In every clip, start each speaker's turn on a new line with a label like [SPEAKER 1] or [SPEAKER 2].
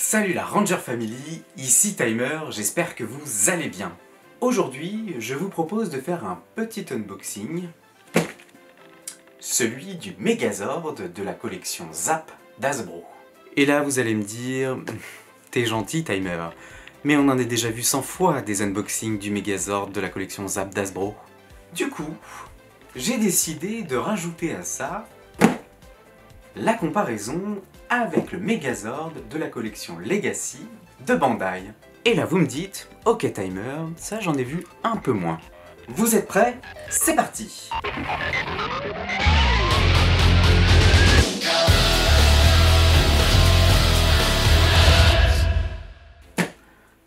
[SPEAKER 1] Salut la Ranger Family, ici Timer, j'espère que vous allez bien. Aujourd'hui, je vous propose de faire un petit unboxing, celui du Megazord de la collection Zap d'Hasbro. Et là vous allez me dire, t'es gentil Timer, mais on en a déjà vu 100 fois des unboxings du Megazord de la collection Zap d'Hasbro. Du coup, j'ai décidé de rajouter à ça la comparaison avec le Megazord de la collection Legacy de Bandai. Et là vous me dites, ok Timer, ça j'en ai vu un peu moins. Vous êtes prêts? C'est parti!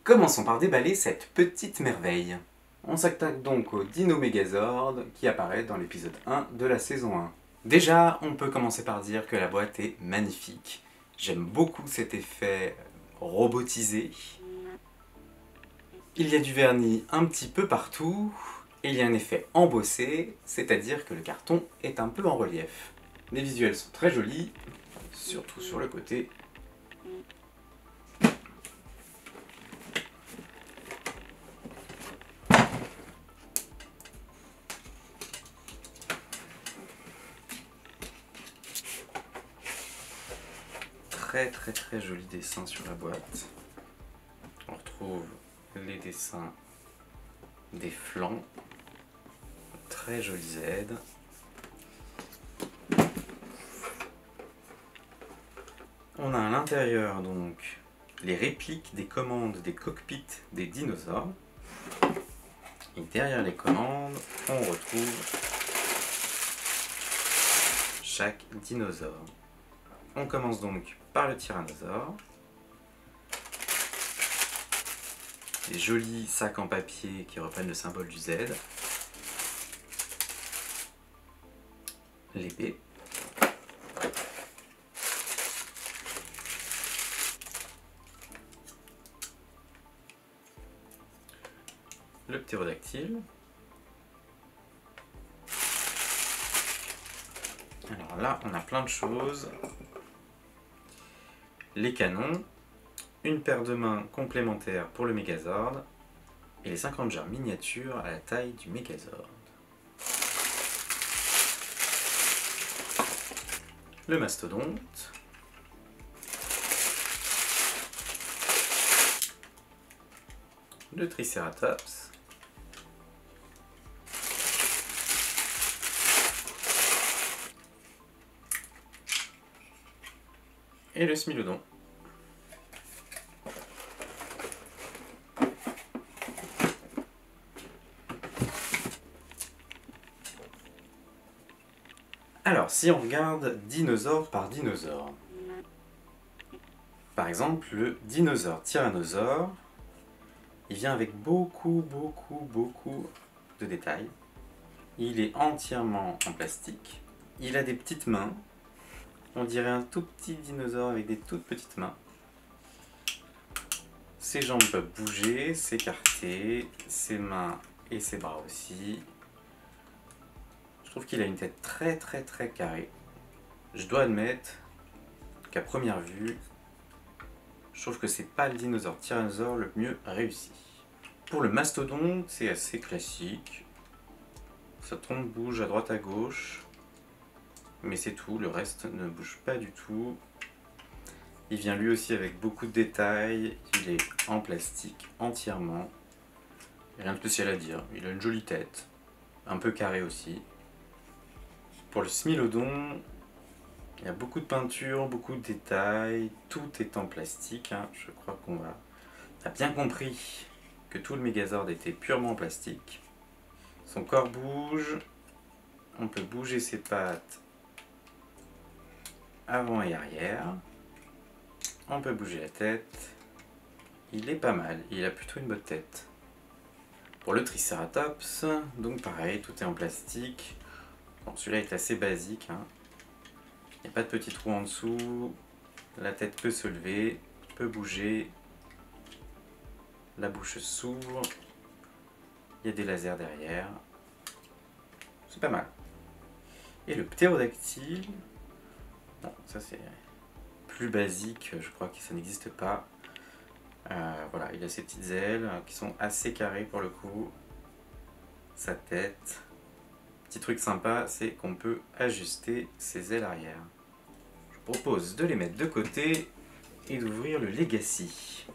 [SPEAKER 1] Commençons par déballer cette petite merveille. On s'attaque donc au Dino Megazord qui apparaît dans l'épisode 1 de la saison 1. Déjà, on peut commencer par dire que la boîte est magnifique. J'aime beaucoup cet effet robotisé. Il y a du vernis un petit peu partout, et il y a un effet embossé, c'est-à-dire que le carton est un peu en relief. Les visuels sont très jolis, surtout sur le côté. Très joli dessin sur la boîte. On retrouve les dessins des flancs, très jolies aides. On a à l'intérieur donc les répliques des commandes des cockpits des dinosaures. Et derrière les commandes, on retrouve chaque dinosaure. On commence donc par le tyrannosaure. Des jolis sacs en papier qui reprennent le symbole du Z. L'épée. Le ptérodactyle. Alors là, on a plein de choses. Les canons, une paire de mains complémentaires pour le Megazord et les 50 jars miniatures à la taille du Megazord. Le mastodonte. Le Triceratops. Et le Smilodon. Alors, si on regarde dinosaure par dinosaure, par exemple, le dinosaure tyrannosaure, il vient avec beaucoup de détails. Il est entièrement en plastique. Il a des petites mains. On dirait un tout petit dinosaure avec des toutes petites mains. Ses jambes peuvent bouger, s'écarter, ses mains et ses bras aussi. Je trouve qu'il a une tête très carrée. Je dois admettre qu'à première vue, je trouve que c'est pas le dinosaure tyrannosaure le mieux réussi. Pour le mastodonte, c'est assez classique. Sa trompe bouge à droite à gauche. Mais c'est tout, le reste ne bouge pas du tout. Il vient lui aussi avec beaucoup de détails. Il est en plastique entièrement. Rien de spécial à dire. Il a une jolie tête. Un peu carré aussi. Pour le Smilodon, il y a beaucoup de peinture, beaucoup de détails. Tout est en plastique. Je crois qu'on a bien compris que tout le Megazord était purement en plastique. Son corps bouge. On peut bouger ses pattes avant et arrière. On peut bouger la tête. Il est pas mal, il a plutôt une bonne tête. Pour le Triceratops, donc pareil, tout est en plastique. Bon, celui-là est assez basique. Il n'y a pas de petit trou en dessous. La tête peut se lever, peut bouger. La bouche s'ouvre. Il y a des lasers derrière. C'est pas mal. Et le ptérodactyle, bon, ça c'est plus basique, je crois que ça n'existe pas. Voilà, il a ses petites ailes qui sont assez carrées pour le coup. Sa tête. Petit truc sympa, c'est qu'on peut ajuster ses ailes arrière. Je vous propose de les mettre de côté et d'ouvrir le Legacy.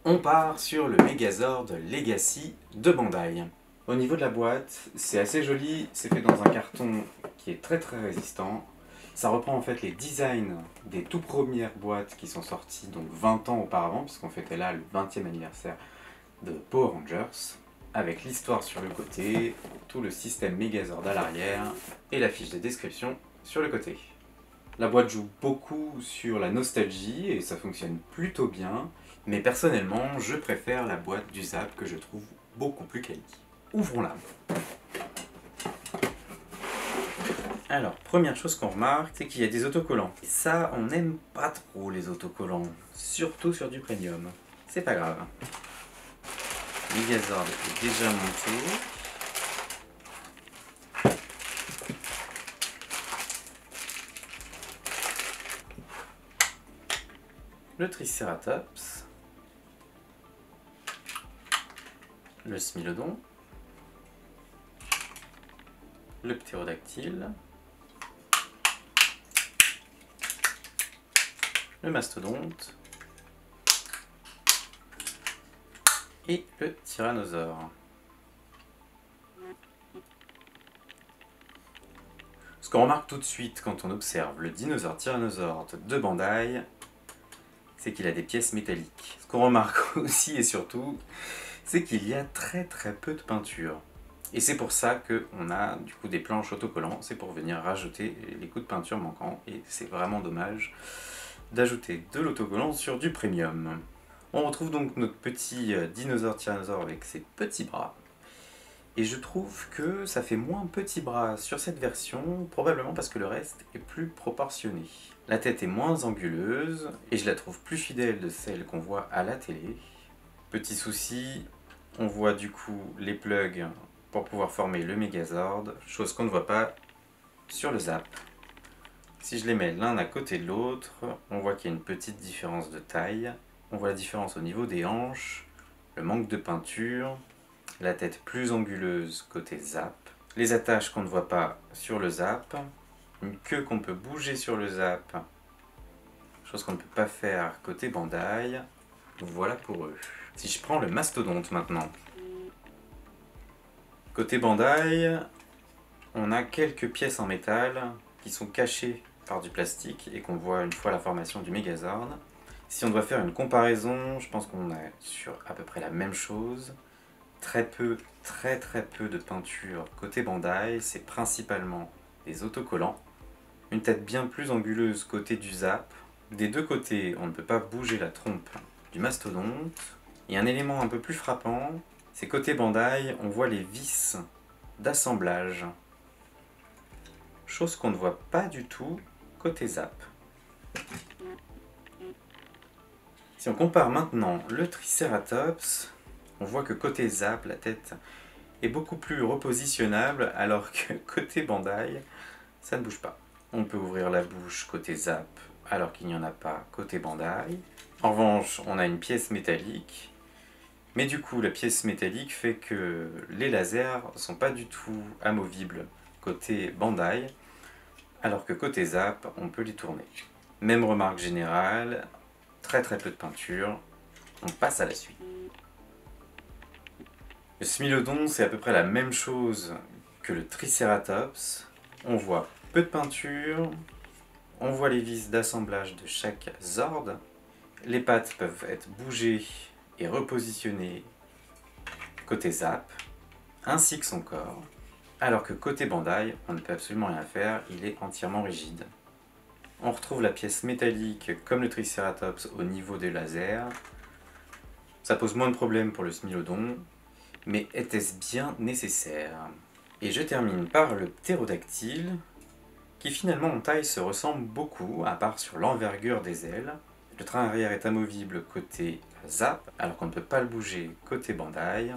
[SPEAKER 1] On part sur le Megazord Legacy de Bandai. Au niveau de la boîte, c'est assez joli, c'est fait dans un carton qui est très résistant. Ça reprend en fait les designs des tout premières boîtes qui sont sorties donc 20 ans auparavant, puisqu'on fêtait là le 20e anniversaire de Power Rangers, avec l'histoire sur le côté, tout le système Megazord à l'arrière et la fiche de description sur le côté. La boîte joue beaucoup sur la nostalgie et ça fonctionne plutôt bien, mais personnellement je préfère la boîte du Zap que je trouve beaucoup plus quali. Ouvrons-la. Alors, première chose qu'on remarque, c'est qu'il y a des autocollants. Et ça, on n'aime pas trop les autocollants, surtout sur du premium. C'est pas grave. Megazord est déjà monté. Le Triceratops. Le Smilodon. Le Ptérodactyle. Le Mastodonte. Et le Tyrannosaure. Ce qu'on remarque tout de suite quand on observe le dinosaure Tyrannosaure de Bandai, c'est qu'il a des pièces métalliques. Ce qu'on remarque aussi et surtout, c'est qu'il y a très peu de peinture. Et c'est pour ça qu'on a du coup des planches autocollants, c'est pour venir rajouter les coups de peinture manquants, et c'est vraiment dommage d'ajouter de l'autocollant sur du premium. On retrouve donc notre petit dinosaure tyrannosaure avec ses petits bras. Et je trouve que ça fait moins petits bras sur cette version, probablement parce que le reste est plus proportionné. La tête est moins anguleuse, et je la trouve plus fidèle de celle qu'on voit à la télé. Petit souci, on voit du coup les plugs pour pouvoir former le Megazord, chose qu'on ne voit pas sur le Zap. Si je les mets l'un à côté de l'autre, on voit qu'il y a une petite différence de taille. On voit la différence au niveau des hanches, le manque de peinture, la tête plus anguleuse côté Zap, les attaches qu'on ne voit pas sur le Zap, une queue qu'on peut bouger sur le Zap, chose qu'on ne peut pas faire côté Bandai. Voilà pour eux. Si je prends le Mastodonte maintenant, côté Bandai, on a quelques pièces en métal qui sont cachées par du plastique et qu'on voit une fois la formation du Megazord. Si on doit faire une comparaison, je pense qu'on est sur à peu près la même chose. Très peu de peinture côté Bandai, c'est principalement des autocollants. Une tête bien plus anguleuse côté du Zap. Des deux côtés, on ne peut pas bouger la trompe du Mastodonte. Et un élément un peu plus frappant, c'est côté Bandai, on voit les vis d'assemblage. Chose qu'on ne voit pas du tout côté Zap. Si on compare maintenant le Triceratops, on voit que côté Zap, la tête est beaucoup plus repositionnable, alors que côté Bandai, ça ne bouge pas. On peut ouvrir la bouche côté Zap, alors qu'il n'y en a pas côté Bandai. En revanche, on a une pièce métallique, mais du coup, la pièce métallique fait que les lasers ne sont pas du tout amovibles côté Bandai, alors que côté Zap, on peut les tourner. Même remarque générale, très peu de peinture. On passe à la suite. Le Smilodon, c'est à peu près la même chose que le Triceratops. On voit peu de peinture, on voit les vis d'assemblage de chaque Zord. Les pattes peuvent être bougées et repositionnées côté Zap, ainsi que son corps. Alors que côté Bandai, on ne peut absolument rien faire, il est entièrement rigide. On retrouve la pièce métallique comme le Triceratops au niveau des lasers. Ça pose moins de problèmes pour le Smilodon, mais était-ce bien nécessaire? Et je termine par le Ptérodactyle, qui finalement en taille se ressemble beaucoup, à part sur l'envergure des ailes. Le train arrière est amovible côté Zap, alors qu'on ne peut pas le bouger côté Bandai.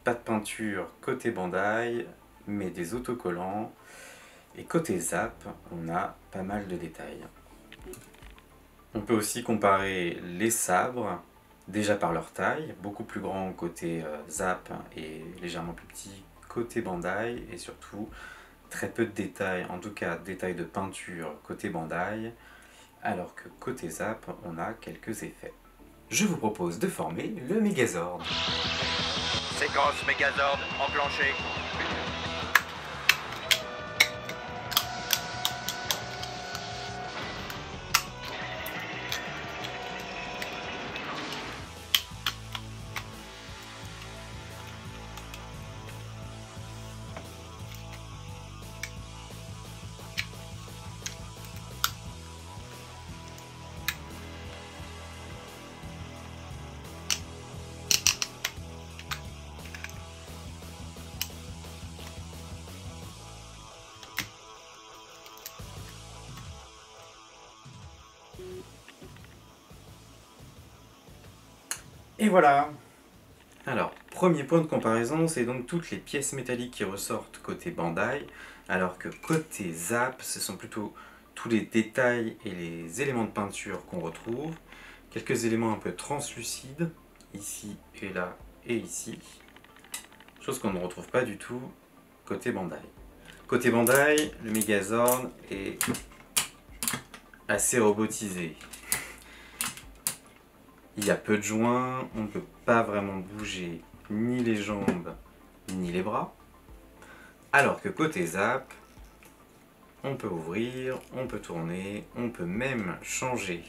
[SPEAKER 1] Pas de peinture côté Bandai, mais des autocollants. Et côté Zap, on a pas mal de détails. On peut aussi comparer les sabres, déjà par leur taille, beaucoup plus grands côté Zap et légèrement plus petits côté Bandai, et surtout très peu de détails, en tout cas détails de peinture côté Bandai, alors que côté Zap, on a quelques effets. Je vous propose de former le Megazord.
[SPEAKER 2] Séquence Megazord enclenchée.
[SPEAKER 1] Et voilà! Alors, premier point de comparaison, c'est donc toutes les pièces métalliques qui ressortent côté Bandai, alors que côté Zap, ce sont plutôt tous les détails et les éléments de peinture qu'on retrouve, quelques éléments un peu translucides, ici et là et ici, chose qu'on ne retrouve pas du tout côté Bandai. Côté Bandai, le Megazord est assez robotisé. Il y a peu de joints, on ne peut pas vraiment bouger ni les jambes ni les bras. Alors que côté Zap, on peut ouvrir, on peut tourner, on peut même changer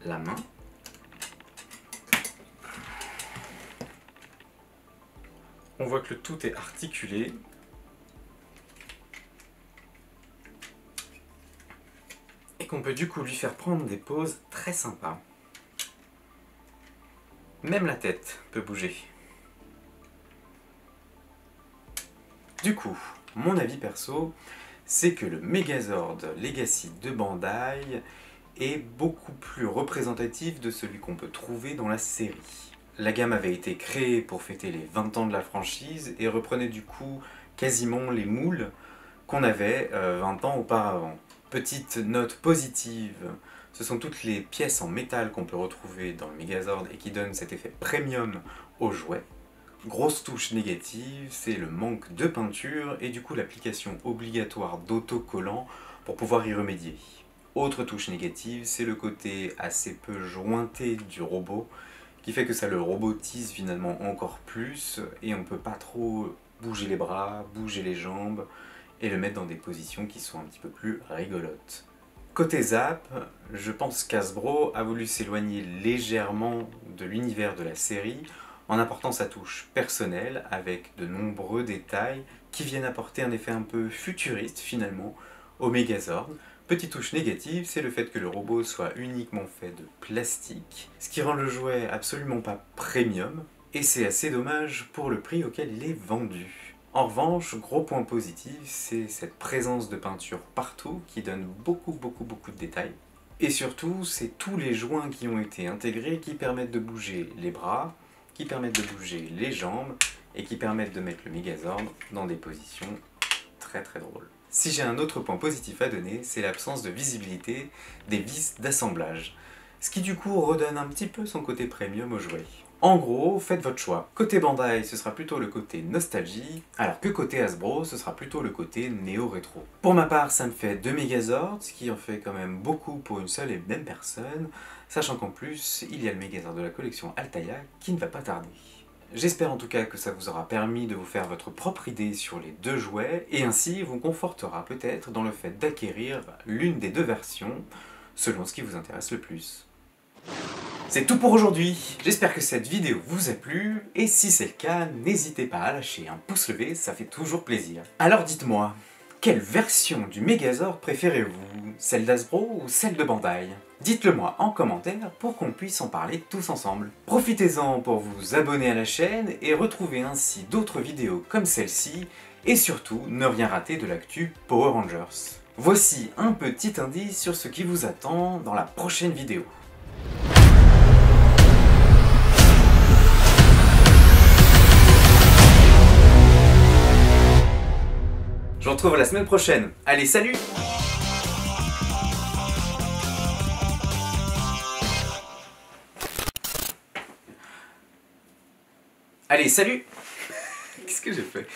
[SPEAKER 1] la main. On voit que le tout est articulé. Et qu'on peut du coup lui faire prendre des poses très sympas. Même la tête peut bouger. Du coup, mon avis perso, c'est que le Megazord Legacy de Bandai est beaucoup plus représentatif de celui qu'on peut trouver dans la série. La gamme avait été créée pour fêter les 20 ans de la franchise et reprenait du coup quasiment les moules qu'on avait 20 ans auparavant. Petite note positive, ce sont toutes les pièces en métal qu'on peut retrouver dans le Megazord et qui donnent cet effet premium au jouet. Grosse touche négative, c'est le manque de peinture et du coup l'application obligatoire d'autocollants pour pouvoir y remédier. Autre touche négative, c'est le côté assez peu jointé du robot qui fait que ça le robotise finalement encore plus et on ne peut pas trop bouger les bras, bouger les jambes et le mettre dans des positions qui sont un petit peu plus rigolotes. Côté Zap, je pense qu'Hasbro a voulu s'éloigner légèrement de l'univers de la série en apportant sa touche personnelle avec de nombreux détails qui viennent apporter un effet un peu futuriste finalement au Megazord. Petite touche négative, c'est le fait que le robot soit uniquement fait de plastique, ce qui rend le jouet absolument pas premium, et c'est assez dommage pour le prix auquel il est vendu. En revanche, gros point positif, c'est cette présence de peinture partout qui donne beaucoup de détails. Et surtout, c'est tous les joints qui ont été intégrés qui permettent de bouger les bras, qui permettent de bouger les jambes et qui permettent de mettre le Megazord dans des positions très drôles. Si j'ai un autre point positif à donner, c'est l'absence de visibilité des vis d'assemblage, ce qui du coup redonne un petit peu son côté premium au jouet. En gros, faites votre choix. Côté Bandai, ce sera plutôt le côté nostalgie, alors que côté Hasbro, ce sera plutôt le côté néo-rétro. Pour ma part, ça me fait 2 Megazords, ce qui en fait quand même beaucoup pour une seule et même personne, sachant qu'en plus, il y a le Megazord de la collection Altaïa qui ne va pas tarder. J'espère en tout cas que ça vous aura permis de vous faire votre propre idée sur les deux jouets, et ainsi vous confortera peut-être dans le fait d'acquérir l'une des deux versions, selon ce qui vous intéresse le plus. C'est tout pour aujourd'hui, j'espère que cette vidéo vous a plu, et si c'est le cas, n'hésitez pas à lâcher un pouce levé, ça fait toujours plaisir. Alors dites-moi, quelle version du Megazord préférez-vous? Celle d'Hasbro ou celle de Bandai? Dites-le moi en commentaire pour qu'on puisse en parler tous ensemble. Profitez-en pour vous abonner à la chaîne et retrouver ainsi d'autres vidéos comme celle-ci, et surtout ne rien rater de l'actu Power Rangers. Voici un petit indice sur ce qui vous attend dans la prochaine vidéo. Je vous retrouve la semaine prochaine. Allez, salut! Allez, salut. Qu'est-ce que j'ai fait?